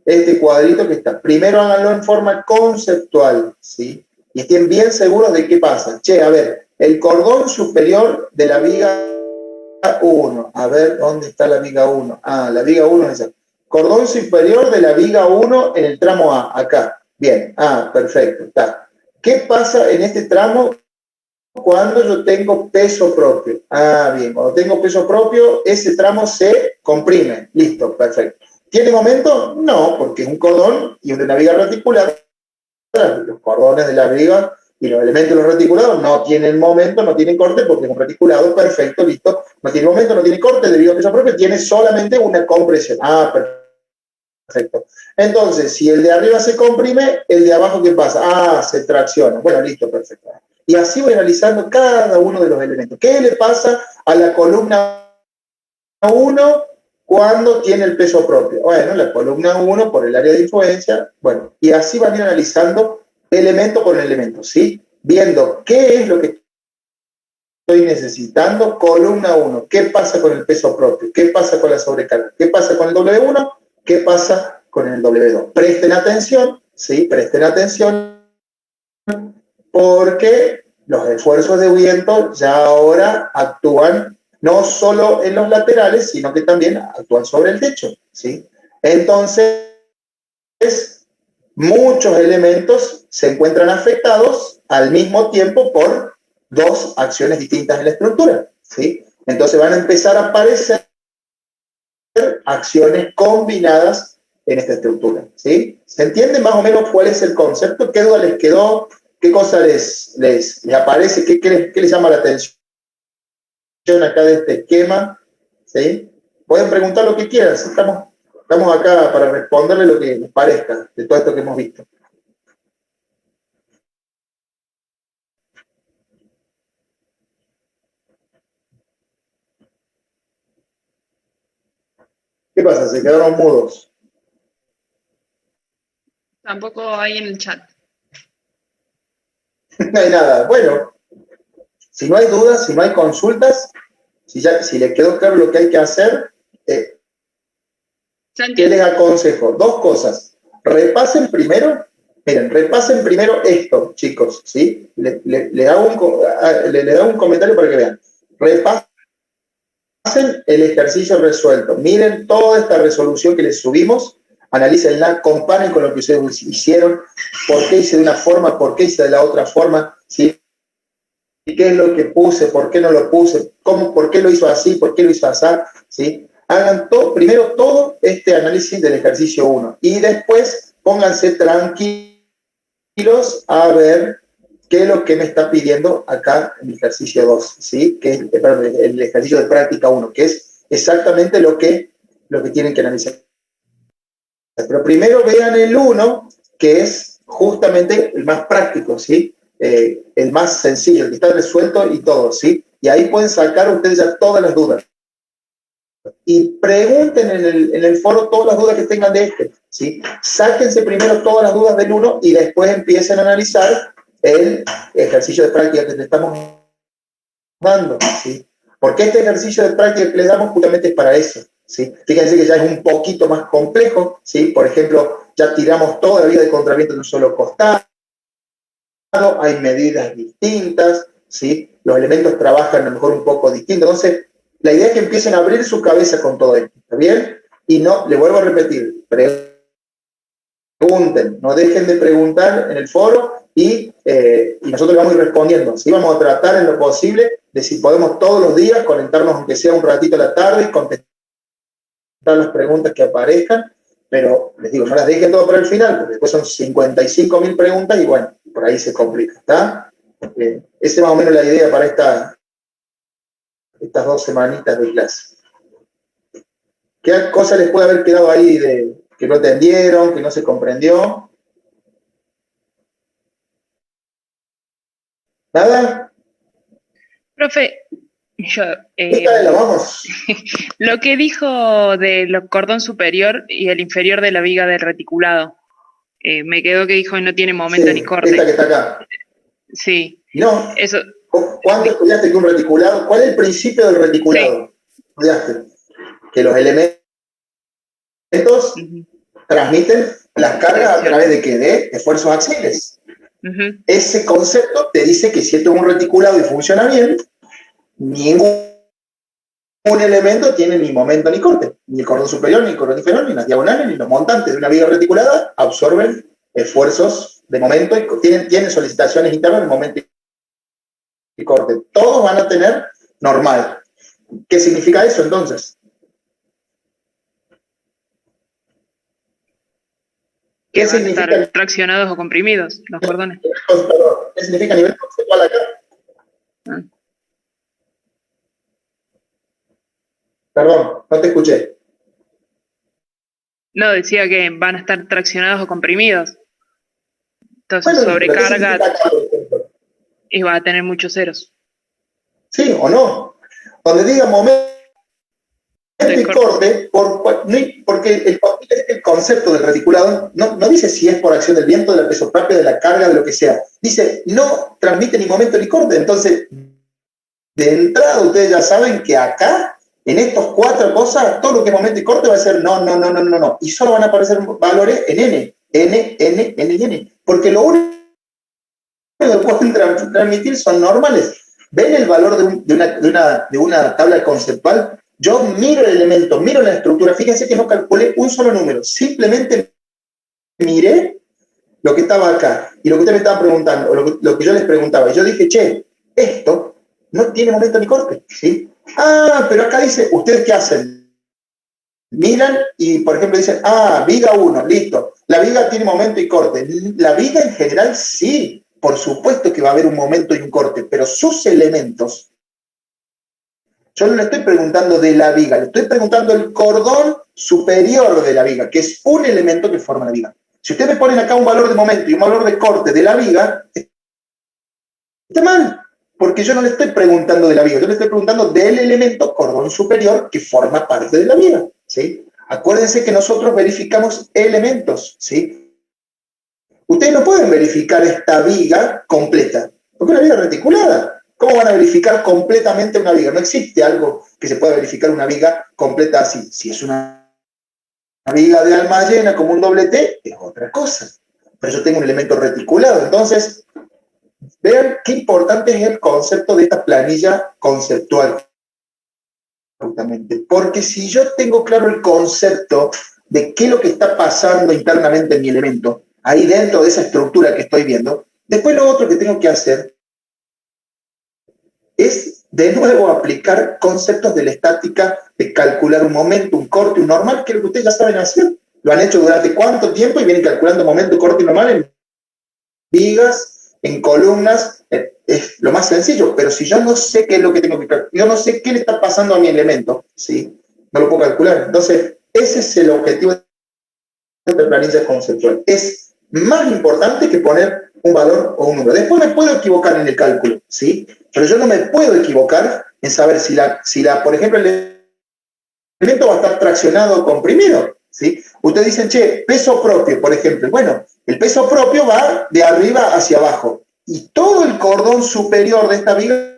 [SPEAKER 1] este cuadrito que está. Primero háganlo en forma conceptual, ¿sí? Y estén bien seguros de qué pasa. Che, a ver, el cordón superior de la viga 1. A ver, ¿dónde está la viga 1? Ah, la viga 1 es esa. Cordón superior de la viga 1 en el tramo A, acá. Bien, perfecto, está. ¿Qué pasa en este tramo cuando yo tengo peso propio? Bien, cuando tengo peso propio, ese tramo se comprime. Listo, perfecto. ¿Tiene momento? No, porque es un cordón y una viga reticulada. Los cordones de la viga y los elementos de los reticulados no tienen momento, no tienen corte, porque es un reticulado, perfecto, listo. No tiene momento, no tiene corte, debido a peso propio, tiene solamente una compresión. Perfecto. Entonces, si el de arriba se comprime, el de abajo, ¿qué pasa? Se tracciona. Bueno, listo, perfecto. Y así voy analizando cada uno de los elementos. ¿Qué le pasa a la columna 1 cuando tiene el peso propio? Bueno, la columna 1 por el área de influencia, bueno, y así van a ir analizando elemento por elemento, ¿sí? Viendo qué es lo que estoy necesitando, columna 1, qué pasa con el peso propio, qué pasa con la sobrecarga, qué pasa con el W1, qué pasa con el W2. Presten atención, ¿sí? Presten atención, porque los esfuerzos de viento ya ahora actúan no solo en los laterales, sino que también actúan sobre el techo, ¿sí? Entonces, muchos elementos se encuentran afectados al mismo tiempo por 2 acciones distintas en la estructura, ¿sí? Entonces van a empezar a aparecer acciones combinadas en esta estructura, ¿sí? ¿Se entiende más o menos cuál es el concepto? ¿Qué duda les quedó? ¿Qué cosa les aparece? ¿Qué les llama la atención acá de este esquema? ¿Sí? Pueden preguntar lo que quieran, ¿sí? Estamos acá para responderle lo que les parezca de todo esto que hemos visto. ¿Qué pasa? ¿Se quedaron mudos?
[SPEAKER 2] Tampoco hay en el chat.
[SPEAKER 1] No hay nada. Bueno, si no hay dudas, si no hay consultas, si les quedó claro lo que hay que hacer, ¿qué les aconsejo? 2 cosas. Repasen primero esto, chicos, ¿sí? Le hago un comentario para que vean. Repasen el ejercicio resuelto. Miren toda esta resolución que les subimos, analícenla, comparen con lo que ustedes hicieron, por qué hice de una forma, por qué hice de la otra forma, ¿sí? ¿Qué es lo que puse? ¿Por qué no lo puse? ¿Por qué lo hizo así? ¿Por qué lo hizo así? ¿Sí? Hagan primero todo este análisis del ejercicio 1 y después pónganse tranquilos a ver qué es lo que me está pidiendo acá en el ejercicio 2, ¿sí? Que es el ejercicio de práctica 1, que es exactamente lo que tienen que analizar. Pero primero vean el 1, que es justamente el más práctico, ¿sí? El más sencillo, el que está resuelto y todo, ¿sí? Y ahí pueden sacar ustedes ya todas las dudas. y pregunten en el foro todas las dudas que tengan de este, ¿sí? Sáquense primero todas las dudas del uno y después empiecen a analizar el ejercicio de práctica que les estamos dando, ¿sí? Porque este ejercicio de práctica que les damos justamente es para eso, ¿sí? Fíjense que ya es un poquito más complejo, ¿sí? Por ejemplo, ya tiramos toda la vía de contraviento de un solo costado, hay medidas distintas, ¿sí? Los elementos trabajan a lo mejor un poco distinto. Entonces, la idea es que empiecen a abrir su cabeza con todo esto, ¿está bien? Y no, le vuelvo a repetir, pregunten, no dejen de preguntar en el foro y nosotros vamos a ir respondiendo. ¿Sí? Vamos a tratar en lo posible de si podemos todos los días conectarnos, aunque sea un ratito a la tarde, y contestar las preguntas que aparezcan, pero les digo, no las dejen todo para el final, porque después son 55.000 preguntas y bueno, por ahí se complica, ¿está? Esa es más o menos la idea para estas 2 semanitas de clase. ¿Qué cosa les puede haber quedado ahí de que no entendieron, que no se comprendió? ¿Nada?
[SPEAKER 5] Profe, yo,
[SPEAKER 1] Vamos.
[SPEAKER 5] lo que dijo del cordón superior y el inferior de la viga del reticulado, me quedó que dijo no tiene momento
[SPEAKER 1] Sí,
[SPEAKER 5] ni corte.
[SPEAKER 1] esta que está acá.
[SPEAKER 5] Sí.
[SPEAKER 1] No.
[SPEAKER 5] Eso.
[SPEAKER 1] ¿Cuánto estudiaste que un reticulado? ¿Cuál es el principio del reticulado? Sí. Estudiaste que los elementos transmiten las cargas a través de ¿qué? De esfuerzos axiales. Ese concepto te dice que si esto es un reticulado y funciona bien, ningún elemento tiene ni momento ni corte, ni el cordón superior, ni el cordón inferior, ni las diagonales, ni los montantes de una viga reticulada absorben esfuerzos de momento y tienen solicitaciones internas de momento y corte. Todos van a tener normal. ¿Qué significa eso entonces?
[SPEAKER 5] ¿Qué significa? Estar traccionados o comprimidos los cordones.
[SPEAKER 1] ¿Qué significa a nivel conceptual acá? Perdón, no te escuché.
[SPEAKER 5] No, decía que van a estar traccionados o comprimidos. Entonces, bueno, sobrecarga y va a tener muchos ceros.
[SPEAKER 1] Sí o no. Donde diga momento y corte, porque el concepto del reticulado no dice si es por acción del viento, de la presoprápia, de la carga, de lo que sea. Dice, no transmite ni momento ni corte. Entonces, de entrada ustedes ya saben que acá, en estos 4 cosas, todo lo que es momento y corte va a ser no. Y solo van a aparecer valores en N. Porque lo único que pueden transmitir son normales. ¿Ven el valor de una tabla conceptual? Yo miro el elemento, miro la estructura. Fíjense que no calculé un solo número. Simplemente miré lo que estaba acá. Y lo que usted me estaba preguntando, o lo que yo les preguntaba. Y yo dije, che, esto no tiene momento ni corte, ¿sí? Ah, pero acá dice, ¿ustedes qué hacen? Miran y, por ejemplo, dicen, viga 1, listo. La viga tiene momento y corte. La viga en general sí, por supuesto que va a haber un momento y un corte, pero sus elementos, yo no le estoy preguntando de la viga, le estoy preguntando el cordón superior de la viga, que es un elemento que forma la viga. Si ustedes me ponen acá un valor de momento y un valor de corte de la viga, está mal. Porque yo no le estoy preguntando de la viga, yo le estoy preguntando del elemento cordón superior que forma parte de la viga, ¿sí? Acuérdense que nosotros verificamos elementos, ¿sí? Ustedes no pueden verificar esta viga completa, porque es una viga reticulada. ¿Cómo van a verificar completamente una viga? No existe algo que se pueda verificar una viga completa así. Si es una viga de alma llena como un doble T, es otra cosa. Pero yo tengo un elemento reticulado, entonces... Vean qué importante es el concepto de esta planilla conceptual. Justamente. Porque si yo tengo claro el concepto de qué es lo que está pasando internamente en mi elemento, ahí dentro de esa estructura que estoy viendo, después lo otro que tengo que hacer es de nuevo aplicar conceptos de la estática, de calcular un momento, un corte, un normal, que es lo que ustedes ya saben hacer. Lo han hecho durante cuánto tiempo y vienen calculando momento, corte y normal en vigas, en columnas, es lo más sencillo, pero si yo no sé qué es lo que tengo que calcular, yo no sé qué le está pasando a mi elemento, ¿sí? No lo puedo calcular. Entonces, ese es el objetivo de la planilla conceptual. Es más importante que poner un valor o un número. Después me puedo equivocar en el cálculo, ¿sí? Pero yo no me puedo equivocar en saber si por ejemplo, el va a estar traccionado o comprimido, ¿sí? Ustedes dicen, che, peso propio, por ejemplo. Bueno, el peso propio va de arriba hacia abajo y todo el cordón superior de esta viga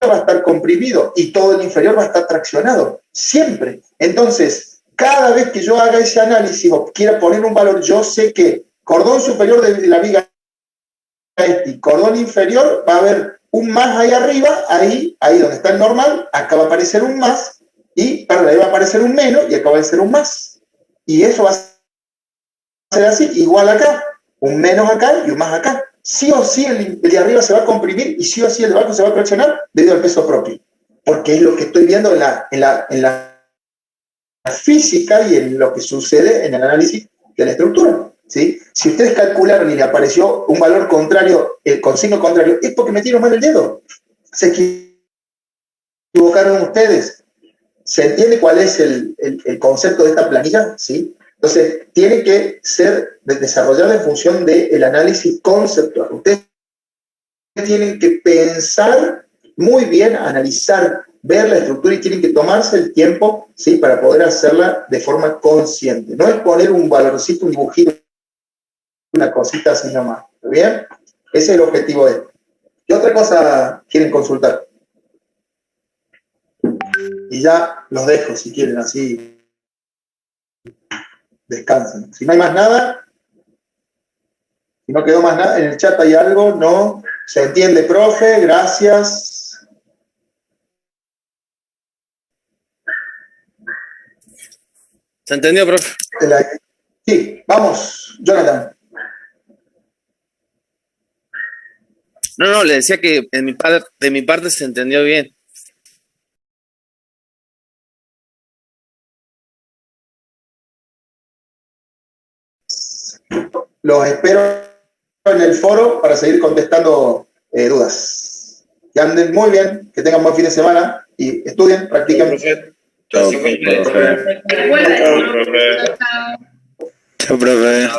[SPEAKER 1] va a estar comprimido y todo el inferior va a estar traccionado, siempre. Entonces, cada vez que yo haga ese análisis o quiera poner un valor, yo sé que cordón superior de la viga y cordón inferior va a haber un más ahí arriba, ahí donde está el normal, acá va a aparecer un más, y para ahí va a aparecer un menos, y acá va a ser un más. Y eso va a ser así, igual acá, un menos acá y un más acá. Sí o sí el de arriba se va a comprimir y sí o sí el de abajo se va a traccionar debido al peso propio. Porque es lo que estoy viendo en la física y en lo que sucede en el análisis de la estructura, ¿sí? Si ustedes calcularon y le apareció un valor contrario, con signo contrario, es porque metieron mal el dedo. Se equivocaron ustedes. ¿Se entiende cuál es el concepto de esta planilla? ¿Sí? Entonces, tiene que ser desarrollada en función del análisis conceptual. Ustedes tienen que pensar muy bien, analizar, ver la estructura y tienen que tomarse el tiempo, ¿sí?, para poder hacerla de forma consciente. No es poner un valorcito, un dibujito, una cosita así nomás. ¿Está bien? Ese es el objetivo de esto. ¿Qué otra cosa quieren consultar? Y ya los dejo, si quieren, así descansen. Si no hay más nada, si no quedó más nada, en el chat hay algo, ¿no? ¿Se entiende, profe? Gracias.
[SPEAKER 6] ¿Se entendió, profe?
[SPEAKER 1] Sí, vamos, Jonathan.
[SPEAKER 6] No, le decía que de mi parte se entendió bien.
[SPEAKER 1] Los espero en el foro para seguir contestando dudas. Que anden muy bien, que tengan buen fin de semana y estudien, practiquen.
[SPEAKER 4] Chao, profe.
[SPEAKER 2] Chao, profe.
[SPEAKER 4] Chao, profe.